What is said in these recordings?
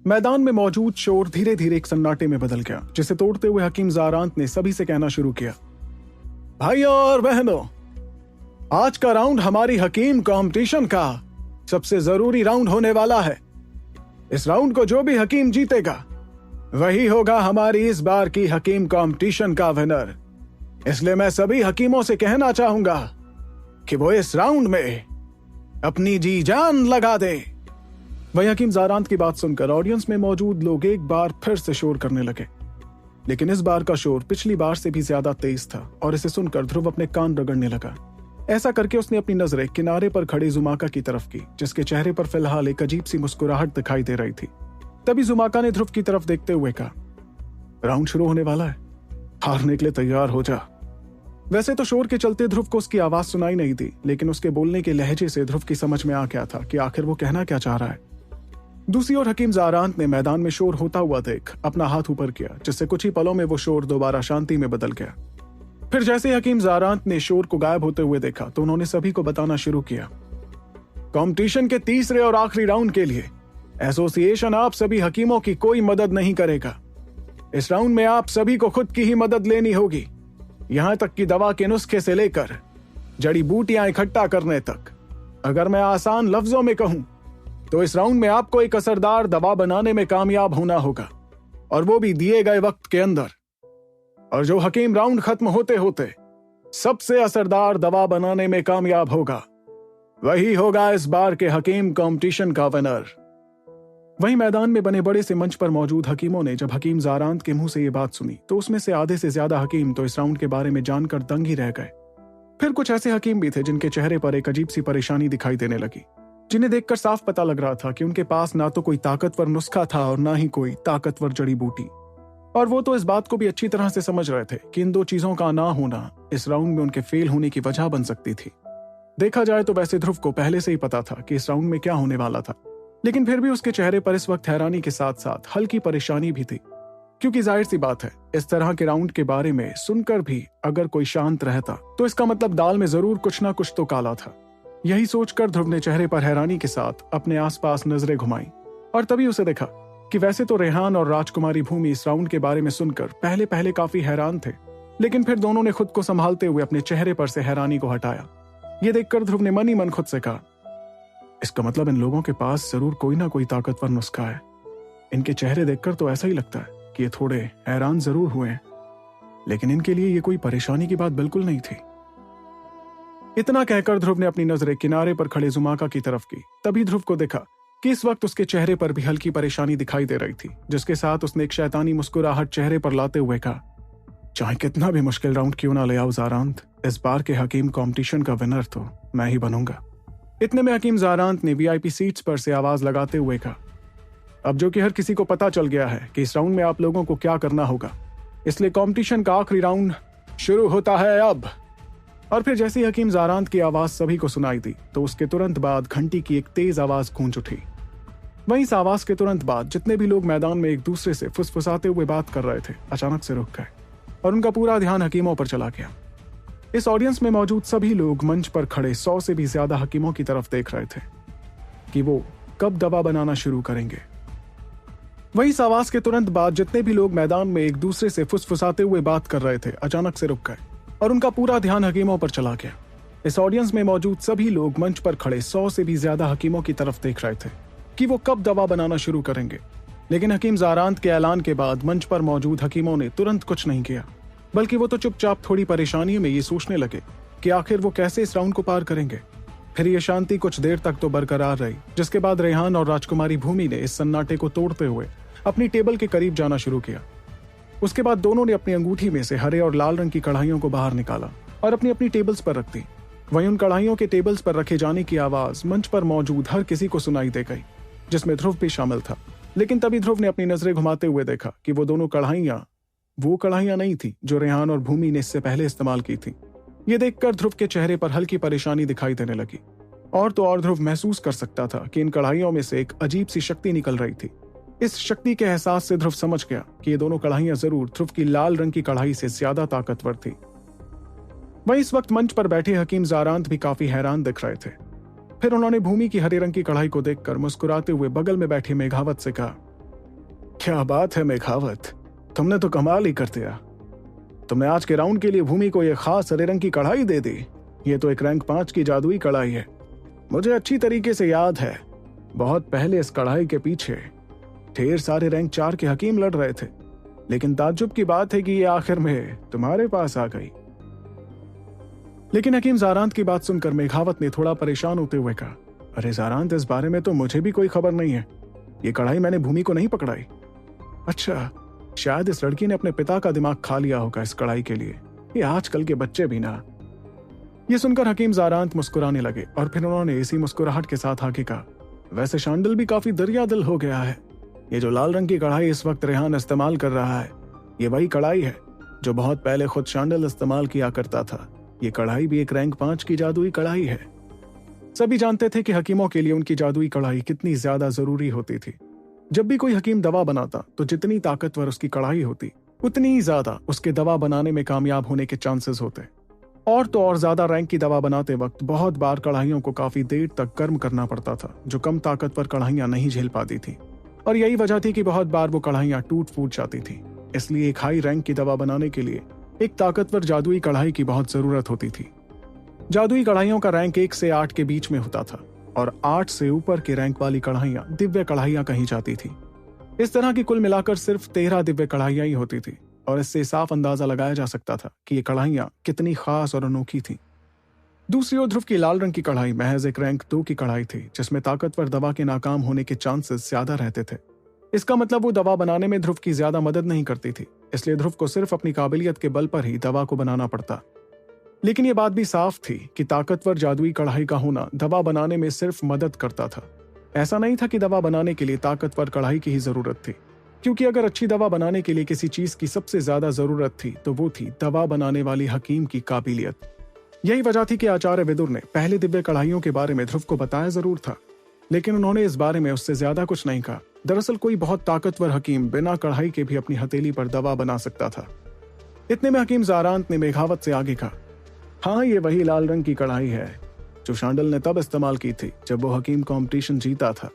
मैदान में मौजूद शोर धीरे धीरे एक सन्नाटे में बदल गया, जिसे तोड़ते हुए हकीम ज़ारांत ने सभी से कहना शुरू किया, भाइयों और बहनों, आज का राउंड हमारी हकीम कंपटीशन का सबसे जरूरी राउंड होने वाला है। इस राउंड को जो भी हकीम जीतेगा वही होगा हमारी इस बार की हकीम कंपटीशन का विनर। इसलिए मैं सभी हकीमों से कहना चाहूंगा कि वो इस राउंड में अपनी जी जान लगा दे। वही हकीम ज़ारांत की बात सुनकर ऑडियंस में मौजूद लोग एक बार फिर से शोर करने लगे, लेकिन इस बार का शोर पिछली बार से भी ज्यादा तेज था और इसे सुनकर ध्रुव अपने कान रगड़ने लगा। ऐसा करके उसने अपनी नजरें किनारे पर खड़े जुमाका की तरफ की, जिसके चेहरे पर फिलहाल एक अजीब सी मुस्कुराहट दिखाई दे रही थी। तभी जुमाका ने ध्रुव की तरफ देखते हुए कहा, राउंड शुरू होने वाला है, हारने के लिए तैयार हो जा। वैसे तो शोर के चलते ध्रुव को उसकी आवाज सुनाई नहीं दी, लेकिन उसके बोलने के लहजे से ध्रुव की समझ में आ गया था कि आखिर वो कहना क्या चाह रहा है। दूसरी ओर हकीम ज़ारांत ने मैदान में शोर होता हुआ देख अपना हाथ ऊपर किया, जिससे कुछ ही पलों में वो शोर दोबारा शांति में बदल गया। फिर जैसे ही हकीम ज़ारांत ने शोर को गायब होते हुए देखा तो उन्होंने सभी को बताना शुरू किया, कंपटीशन के तीसरे और आखिरी राउंड के लिए एसोसिएशन आप सभी हकीमों की कोई मदद नहीं करेगा। इस राउंड में आप सभी को खुद की ही मदद लेनी होगी, यहां तक कि दवा के नुस्खे से लेकर जड़ी बूटियां इकट्ठा करने तक। अगर मैं आसान लफ्जों में कहूं तो इस राउंड में आपको एक असरदार दवा बनाने में कामयाब होना होगा, और वो भी दिए गए वक्त के अंदर। और जो हकीम राउंड खत्म होते होते सबसे असरदार दवा बनाने में कामयाब होगा वही होगा इस बार के हकीम कंपटीशन का विनर। वहीं मैदान में बने बड़े से मंच पर मौजूद हकीमों ने जब हकीम ज़ारांत के मुंह से ये बात सुनी तो उसमें से आधे से ज्यादा हकीम तो इस राउंड के बारे में जानकर दंग ही रह गए। फिर कुछ ऐसे हकीम भी थे जिनके चेहरे पर एक अजीब सी परेशानी दिखाई देने लगी, जिन्हें देखकर साफ पता लग रहा था कि उनके पास ना तो कोई ताकतवर नुस्खा था और ना ही कोई ताकतवर जड़ी बूटी। और वो तो इस बात को भी अच्छी तरह से समझ रहे थे कि इन दो चीजों का ना होना इस राउंड में उनके फेल होने की वजह बन सकती थी। देखा जाए तो वैसे ध्रुव को पहले से ही पता था कि इस राउंड में क्या होने वाला था, लेकिन फिर भी उसके चेहरे पर इस वक्त हैरानी के साथ साथ हल्की परेशानी भी थी, क्योंकि जाहिर सी बात है इस तरह के राउंड के बारे में सुनकर भी अगर कोई शांत रहता तो इसका मतलब दाल में जरूर कुछ ना कुछ तो काला था। यही सोचकर ध्रुव ने चेहरे पर हैरानी के साथ अपने आसपास नजरें घुमाई और तभी उसे देखा कि वैसे तो रेहान और राजकुमारी भूमि इस राउंड के बारे में सुनकर पहले पहले काफी हैरान थे, लेकिन फिर दोनों ने खुद को संभालते हुए अपने चेहरे पर से हैरानी को हटाया। ये देखकर ध्रुव ने मन ही मन खुद से कहा, इसका मतलब इन लोगों के पास जरूर कोई ना कोई ताकतवर नुस्खा है। इनके चेहरे देखकर तो ऐसा ही लगता है कि ये थोड़े हैरान जरूर हुए हैं, लेकिन इनके लिए ये कोई परेशानी की बात बिल्कुल नहीं थी। इतना कहकर ध्रुव ने अपनी नजरें किनारे पर खड़े जुमाका की तरफ की। तभी ध्रुव को देखा कि इस वक्त उसके चेहरे पर भी हल्की परेशानी दिखाई दे रही थी, जिसके साथ उसने एक शैतानी मुस्कुराहट चेहरे पर लाते हुए कहा, चाहे कितना भी मुश्किल राउंड क्यों ना ले आओ ज़ारांत, इस बार के हकीम कंपटीशन का विनर तो मैं ही बनूंगा। इतने में हकीम ज़ारांत ने वीआईपी सीट्स पर से आवाज लगाते हुए कहा, अब जो कि हर किसी को पता चल गया है कि इस राउंड में आप लोगों को क्या करना होगा, इसलिए कंपटीशन का आखिरी राउंड शुरू होता है अब। और फिर जैसे ही हकीम ज़ारांत की आवाज सभी को सुनाई दी तो उसके तुरंत बाद घंटी की एक तेज आवाज गूंज उठी। वहीं इस आवाज के तुरंत बाद जितने भी लोग मैदान में एक दूसरे से फुसफुसाते हुए बात कर रहे थे अचानक से रुक गए और उनका पूरा ध्यान हकीमों पर चला गया। इस ऑडियंस में मौजूद सभी लोग मंच पर खड़े 100 से भी ज्यादा हकीमों की तरफ देख रहे थे कि वो कब दवा बनाना शुरू करेंगे। वहीं इस आवाज के तुरंत बाद जितने भी लोग मैदान में एक दूसरे से फुसफुसाते हुए बात कर रहे थे अचानक से रुक गए और उनका पूरा ध्यान हकीमों पर चला गया। इस ऑडियंस में मौजूद सभी लोग मंच पर खड़े 100 से भी ज्यादा हकीमों की तरफ देख रहे थे कि वो कब दवा बनाना शुरू करेंगे, लेकिन हकीम ज़ारांत के ऐलान के बाद मंच पर मौजूद हकीमों ने तुरंत कुछ नहीं किया, बल्कि वो तो चुपचाप थोड़ी परेशानी में ये सोचने लगे कि आखिर वो कैसे इस राउंड को पार करेंगे। फिर ये शांति कुछ देर तक तो बरकरार रही, जिसके बाद रेहान और राजकुमारी भूमि ने इस सन्नाटे को तोड़ते हुए अपनी टेबल के करीब जाना शुरू किया। उसके बाद दोनों ने अपनी अंगूठी में से हरे और लाल रंग की कढ़ाइयों को बाहर निकाला और अपनी अपनी टेबल्स पर रख दी। वहीं उन कढ़ाइयों के टेबल्स पर रखे जाने की आवाज मंच पर मौजूद हर किसी को सुनाई दे गई, जिसमें ध्रुव भी शामिल था। लेकिन तभी ध्रुव ने अपनी नजरें घुमाते हुए देखा कि वो दोनों कढ़ाइयां वो कढ़ाइयां नहीं थी जो रेहान और भूमि ने इससे पहले इस्तेमाल की थी। ये देखकर ध्रुव के चेहरे पर हल्की परेशानी दिखाई देने लगी और तो और ध्रुव महसूस कर सकता था कि इन कढ़ाइयों में से एक अजीब सी शक्ति निकल रही थी। इस शक्ति के एहसास से ध्रुव समझ गया कि ये दोनों कढ़ाइयां जरूर ध्रुव की लाल रंग की कढ़ाई से ज्यादा ताकतवर थी। वहीं इस वक्त मंच पर बैठे हकीम ज़ारांत भी काफी हैरान दिख रहे थे। फिर उन्होंने भूमि की हरे रंग की कढ़ाई को देखकर मुस्कुराते हुए बगल में बैठे मेघावत से कहा, क्या बात है मेघावत, तुमने तो कमाल ही कर दिया। तुमने आज के राउंड के लिए भूमि को यह खास हरे रंग की कढ़ाई दे दी। ये तो एक रैंक 5 की जादुई कढ़ाई है। मुझे अच्छी तरीके से याद है, बहुत पहले इस कढ़ाई के पीछे ढेर सारे रैंक 4 के हकीम लड़ रहे थे, लेकिन ताज्जुब की बात है कि ये आखिर में तुम्हारे पास आ गई। लेकिन हकीम ज़ारांत की बात सुनकर मेघावत ने थोड़ा परेशान होते हुए कहा, अरे ज़ारांत, इस बारे में तो मुझे भी कोई खबर नहीं है। ये कढ़ाई मैंने भूमि को नहीं पकड़ाई। अच्छा, शायद इस लड़की ने अपने पिता का दिमाग खा लिया होगा इस कढ़ाई के लिए। ये आजकल के बच्चे भी ना। ये सुनकर हकीम ज़ारांत मुस्कुराने लगे और फिर उन्होंने इसी मुस्कुराहट के साथ आगे कहा, वैसे शांडिल भी काफी दरिया दिल हो गया है। ये जो लाल रंग की कढ़ाई इस वक्त रेहान इस्तेमाल कर रहा है, ये वही कढ़ाई है जो बहुत पहले खुद शांडिल इस्तेमाल किया करता था। ये कढ़ाई भी एक रैंक 5 की जादुई कढ़ाई है। सभी जानते थे कि हकीमों के लिए उनकी जादुई कढ़ाई कितनी ज्यादा जरूरी होती थी। जब भी कोई हकीम दवा बनाता तो जितनी ताकतवर उसकी कढ़ाई होती, उतनी ही ज्यादा उसके दवा बनाने में कामयाब होने के चांसेस होते। और तो और ज्यादा रैंक की दवा बनाते वक्त बहुत बार कढ़ाइयों को काफी देर तक गर्म करना पड़ता था, जो कम ताकतवर कढ़ाइयां नहीं झेल पाती थी। और यही वजह थी कि बहुत बार वो कढ़ाइयां टूट फूट जाती थी। इसलिए एक हाई रैंक की दवा बनाने के लिए एक ताकतवर जादुई कढ़ाई की बहुत जरूरत होती थी। जादुई कढ़ाइयों का रैंक 1 से 8 के बीच में होता था और 8 से ऊपर के रैंक वाली कढ़ाइयां दिव्य कढ़ाइयां कही जाती थी। इस तरह की कुल मिलाकर सिर्फ 13 दिव्य कढ़ाइयां ही होती थी और इससे साफ अंदाजा लगाया जा सकता था कि ये कढ़ाइयां कितनी खास और अनोखी थीं। दूसरी ओर ध्रुव की लाल रंग की कढ़ाई महज एक रैंक 2 की कढ़ाई थी, जिसमें ताकतवर दवा के नाकाम होने के चांसेस ज्यादा रहते थे। इसका मतलब वो दवा बनाने में ध्रुव की ज्यादा मदद नहीं करती थी, इसलिए ध्रुव को सिर्फ अपनी काबिलियत के बल पर ही दवा को बनाना पड़ता। लेकिन ये बात भी साफ थी कि ताकतवर जादुई कढ़ाई का होना दवा बनाने में सिर्फ मदद करता था। ऐसा नहीं था कि दवा बनाने के लिए ताकतवर कढ़ाई की ही जरूरत थी, क्योंकि अगर अच्छी दवा बनाने के लिए किसी चीज की सबसे ज्यादा जरूरत थी तो वो थी दवा बनाने वाली हकीम की काबिलियत। यही वजह थी कि आचार्य विदुर ने पहले दिव्य कढ़ाइयों के बारे में ध्रुव को बताया जरूर था, लेकिन उन्होंने इस बारे में उससे ज्यादा कुछ नहीं कहा। दरअसल कोई बहुत ताकतवर हकीम बिना कढ़ाई के भी अपनी हथेली पर दवा बना सकता था। इतने में हकीम ज़ारांत ने मेघावत से आगे कहा, हाँ, ये वही लाल रंग की कढ़ाई है जो शांडिल ने तब इस्तेमाल की थी जब वो हकीम कॉम्पिटिशन जीता था।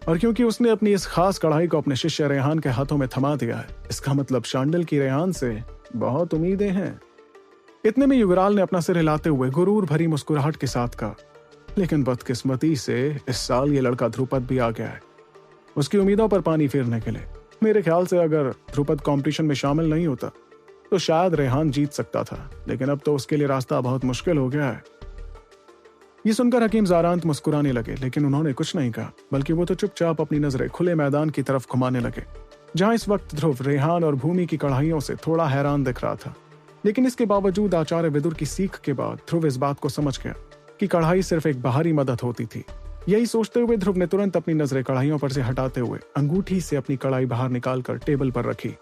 और क्योंकि उसने अपनी इस खास कढ़ाई को अपने शिष्य रेहान के हाथों में थमा दिया है, इसका मतलब शांडिल की रेहान से बहुत उम्मीदें हैं। इतने में युगराल ने अपना सिर हिलाते हुए गुरूर भरी मुस्कुराहट के साथ कहा, लेकिन बदकिस्मती से इस साल ये लड़का ध्रुपद भी आ गया है उसकी उम्मीदों पर पानी फेरने के लिए। मेरे ख्याल से अगर ध्रुपद कंपटीशन में शामिल नहीं होता तो शायद रेहान जीत सकता था, लेकिन अब तो उसके लिए रास्ता बहुत मुश्किल हो गया है। ये सुनकर हकीम ज़ारांत मुस्कुराने लगे, लेकिन उन्होंने कुछ नहीं कहा, बल्कि वो तो चुपचाप अपनी नजरें खुले मैदान की तरफ घुमाने लगे, जहां इस वक्त ध्रुव रेहान और भूमि की कढ़ाइयों से थोड़ा हैरान दिख रहा था। लेकिन इसके बावजूद आचार्य विदुर की सीख के बाद ध्रुव इस बात को समझ गया कि कढ़ाई सिर्फ एक बाहरी मदद होती थी। यही सोचते हुए ध्रुव ने तुरंत अपनी नजरें कढ़ाइयों पर से हटाते हुए अंगूठी से अपनी कढ़ाई बाहर निकालकर टेबल पर रखी।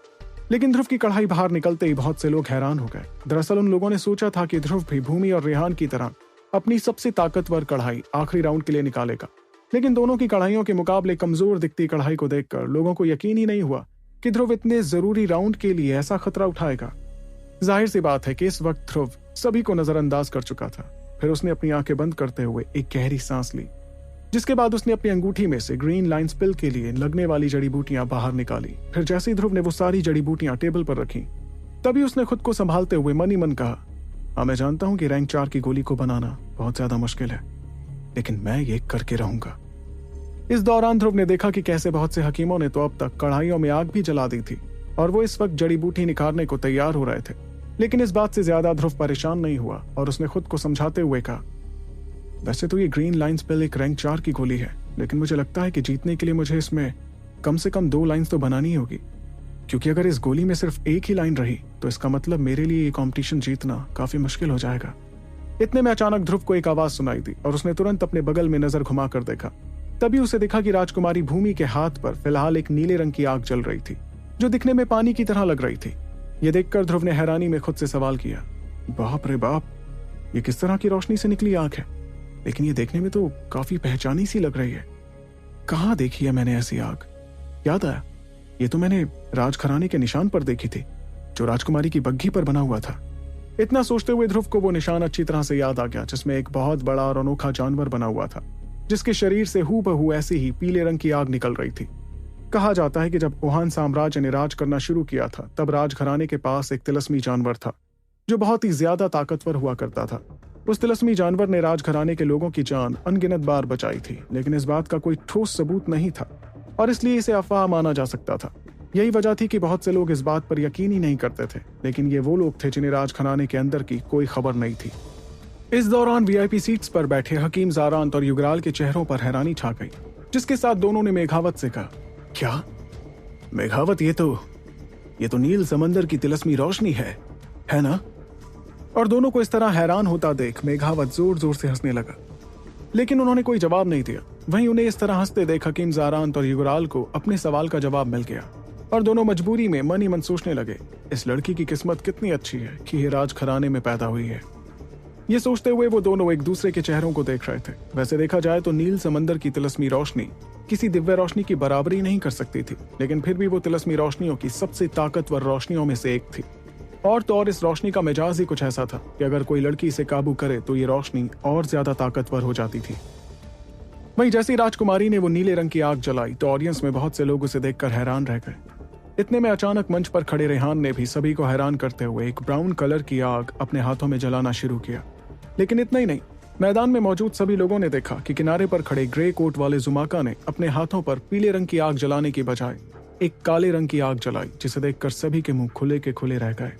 लेकिन ध्रुव की कढ़ाई बाहर निकलते ही बहुत से लोग हैरान हो गए। दरअसल उन लोगों ने सोचा था कि ध्रुव भी भूमि और रेहान की तरह अपनी सबसे ताकतवर कढ़ाई आखिरी राउंड के लिए निकालेगा, लेकिन दोनों की कढ़ाइयों के मुकाबले कमजोर दिखती कढ़ाई को देखकर लोगों को यकीन ही नहीं हुआ कि ध्रुव इतने जरूरी राउंड के लिए ऐसा खतरा उठाएगा। जाहिर सी बात है कि इस वक्त ध्रुव सभी को नजरअंदाज कर चुका था। फिर उसने अपनी आंखें बंद करते हुए एक गहरी सांस ली, जिसके बाद उसने अपनी अंगूठी में से ग्रीन लाइन स्पिल के लिए लगने वाली जड़ी बूटियां बाहर निकाली। फिर जैसे ही ध्रुव ने वो सारी जड़ी बूटियां टेबल पर रखी, तभी उसने खुद को संभालते हुए मन ही मन कहा, हाँ, मैं जानता हूं कि रैंक 4 की गोली को बनाना बहुत ज्यादा मुश्किल है, लेकिन मैं ये करके रहूंगा। इस दौरान ध्रुव ने देखा कि कैसे बहुत से हकीमों ने तो अब तक कढ़ाइयों में आग भी जला दी थी और वो इस वक्त जड़ी बूटी निकालने को तैयार हो रहे थे। लेकिन इस बात से ज्यादा ध्रुव परेशान नहीं हुआ और उसने खुद को समझाते हुए कहा, वैसे तो ये ग्रीन लाइन स्पेल एक रैंक 4 की गोली है, लेकिन मुझे लगता है कि जीतने के लिए मुझे इसमें कम से कम 2 लाइंस तो बनानी होगी, क्योंकि अगर इस गोली में सिर्फ एक ही लाइन रही तो इसका मतलब मेरे लिए ये कॉम्पिटिशन जीतना काफी मुश्किल हो जाएगा। इतने में अचानक ध्रुव को एक आवाज सुनाई दी और उसने तुरंत अपने बगल में नजर घुमा कर देखा। तभी उसे दिखा कि राजकुमारी भूमि के हाथ पर फिलहाल एक नीले रंग की आग जल रही थी, जो दिखने में पानी की तरह लग रही थी। ये देखकर ध्रुव ने हैरानी में खुद से सवाल किया, बाप रे बाप, ये किस तरह की रोशनी से निकली आग है? लेकिन ये देखने में तो काफी पहचानी सी लग रही है। कहाँ देखी है मैंने ऐसी आग? याद आया, ये तो मैंने राजघराने के निशान पर देखी थी, जो राजकुमारी की बग्घी पर बना हुआ था। इतना सोचते हुए ध्रुव को वो निशान अच्छी तरह से याद आ गया, जिसमें एक बहुत बड़ा और अनोखा जानवर बना हुआ था, जिसके शरीर से हूबहू ऐसी ही पीले रंग की आग निकल रही थी। कहा जाता है कि जब वुहान साम्राज्य ने राज करना शुरू किया था तब राजघराने के पास एक तिलस्मी जानवर था जो बहुत ही ज्यादा ताकतवर हुआ करता था। उस तिलस्मी जानवर ने राजघराने के लोगों की जान अनगिनत बार बचाई थी, लेकिन इस बात का कोई ठोस सबूत नहीं था और इसलिए इसे अफवाह माना जा सकता था। यही वजह थी कि बहुत से लोग इस बात पर यकीन ही नहीं करते थे, लेकिन ये वो लोग थे जिन्हें राजघराने के अंदर की कोई खबर नहीं थी। इस दौरान वीआईपी सीट्स पर बैठे हकीम ज़ारांत और युगराल के चेहरों पर हैरानी छा गई, जिसके साथ दोनों ने मेघावत से कहा, क्या मेघावत, ये तो नील समंदर की तिलस्मी रोशनी है ना? और दोनों को इस तरह हैरान होता देख मेघावत जोर जोर से हंसने लगा, लेकिन उन्होंने कोई जवाब नहीं दिया। वहीं उन्हें इस तरह हंसते देख हकीम ज़ारांत और युगराल को अपने सवाल का जवाब मिल गया और दोनों मजबूरी में मन ही मन सोचने लगे, इस लड़की की किस्मत कितनी अच्छी है कि ये राजघराने में पैदा हुई है। ये सोचते हुए वो दोनों एक दूसरे के चेहरों को देख रहे थे। वैसे देखा जाए तो नील समंदर की तिलस्मी रोशनी किसी दिव्य रोशनी की बराबरी नहीं कर सकती थी, लेकिन फिर भी वो तिलस्मी रोशनियों की सबसे ताकतवर रोशनियों में से एक थी। और तो और इस रोशनी का मिजाज ही कुछ ऐसा था कि अगर कोई लड़की इसे काबू करे तो ये रोशनी और ज्यादा ताकतवर हो जाती थी। वहीं जैसे राजकुमारी ने वो नीले रंग की आग जलाई तो ऑडियंस में बहुत से लोग उसे देखकर हैरान रह गए। इतने में अचानक मंच पर खड़े रेहान ने भी सभी को हैरान करते हुए एक ब्राउन कलर की आग अपने हाथों में जलाना शुरू किया। लेकिन इतना ही नहीं, मैदान में मौजूद सभी लोगों ने देखा कि किनारे पर खड़े ग्रे कोट वाले जुमाका ने अपने हाथों पर पीले रंग की आग जलाने की बजाय एक काले रंग की आग जलाई, जिसे देखकर सभी के मुंह खुले के खुले रह गए।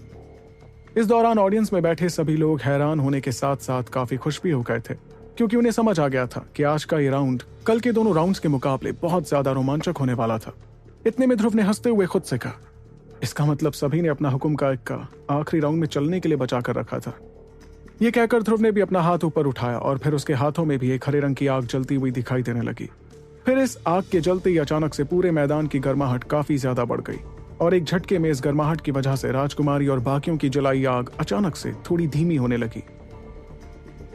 इस दौरान ऑडियंस में बैठे सभी लोग हैरान होने के साथ साथ काफी खुश भी हो गए थे, क्योंकि उन्हें समझ आ गया था कि आज का ये राउंड कल के दोनों राउंड्स के मुकाबले बहुत ज्यादा रोमांचक होने वाला था। इतने में ध्रुव ने हंसते हुए खुद से कहा, इसका मतलब सभी ने अपना हुक्म का इक्का आखिरी राउंड में चलने के लिए बचा कर रखा था। ये कहकर ध्रुव ने भी अपना हाथ ऊपर उठाया और फिर उसके हाथों में भी एक हरे रंग की आग जलती हुई दिखाई देने लगी। फिर इस आग के जलते ही अचानक से पूरे मैदान की गर्माहट काफी ज्यादा बढ़ गई और एक झटके में इस गर्माहट की वजह से राजकुमारी और बाकियों की जलाई आग अचानक से थोड़ी धीमी होने लगी।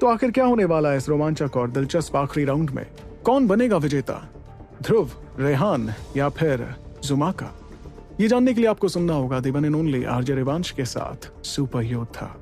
तो आखिर क्या होने वाला है इस रोमांचक और दिलचस्प आखिरी राउंड में? कौन बनेगा विजेता, ध्रुव, रेहान या फिर जुमाका? ये जानने के लिए आपको सुनना होगा the one and only RJ Rivansh के साथ सुपर योद्धा।